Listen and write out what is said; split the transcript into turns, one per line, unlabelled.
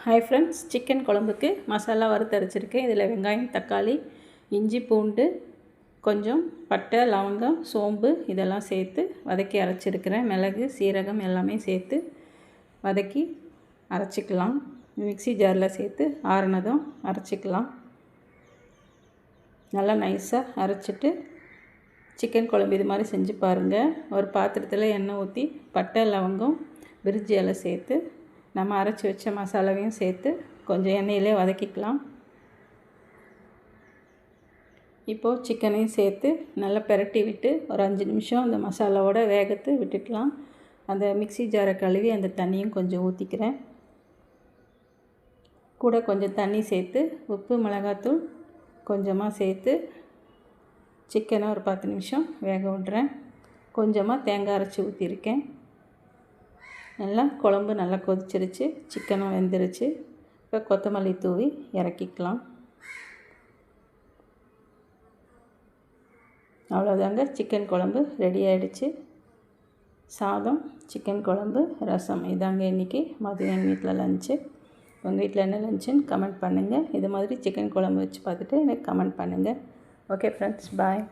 Hi friends, chicken குழம்புக்கு மசாலா வறுத்தரைச்சிருக்கேன். இதில் வெங்காயம், தக்காளி, இஞ்சி, பூண்டு, கொஞ்சம் பட்டை, லவங்கம், சோம்பு இதெல்லாம் சேர்த்து வதக்கி அரைச்சிருக்கிறேன். மிளகு, சீரகம் எல்லாமே சேர்த்து வதக்கி அரைச்சிக்கலாம். மிக்ஸி ஜாரில் சேர்த்து ஆறுனதும் அரைச்சிக்கலாம். நல்லா நைஸாக அரைச்சிட்டு சிக்கன் குழம்பு இது மாதிரி செஞ்சு பாருங்கள். ஒரு பாத்திரத்தில் எண்ணெய் ஊற்றி பட்டை, லவங்கம், பிரிஞ்சி இலை சேர்த்து நம்ம அரைச்சி வச்ச மசாலாவையும் சேர்த்து கொஞ்சம் எண்ணெயிலே வதக்கிக்கலாம். இப்போது சிக்கனையும் சேர்த்து நல்லா பிரட்டி விட்டு ஒரு 5 நிமிஷம் அந்த மசாலாவோட வேகத்து விட்டுக்கலாம். அந்த மிக்ஸி ஜாரை கழுவி அந்த தண்ணியும் கொஞ்சம் ஊற்றிக்கிறேன். கூட கொஞ்சம் தண்ணி சேர்த்து உப்பு, மிளகாத்தூள் கொஞ்சமாக சேர்த்து சிக்கனை ஒரு 10 நிமிஷம் வேக விட்றேன். கொஞ்சமாக தேங்காய் அரைச்சி ஊற்றிருக்கேன். நல்லா குழம்பு நல்லா கொதிச்சிருச்சு, சிக்கனும் வெந்துருச்சு. இப்போ கொத்தமல்லி தூவி இறக்கிக்கலாம். அவ்வளோதாங்க, சிக்கன் குழம்பு ரெடி ஆகிடுச்சு. சாதம், சிக்கன் குழம்பு, ரசம் இதாங்க இன்றைக்கி மதியம் எங்கள் வீட்டில் லஞ்சு. உங்கள் வீட்டில் என்ன லஞ்சுன்னு கமெண்ட் பண்ணுங்கள். இது மாதிரி சிக்கன் குழம்பு வச்சு பார்த்துட்டு எனக்கு கமெண்ட் பண்ணுங்கள். ஓகே ஃப்ரெண்ட்ஸ், பாய்.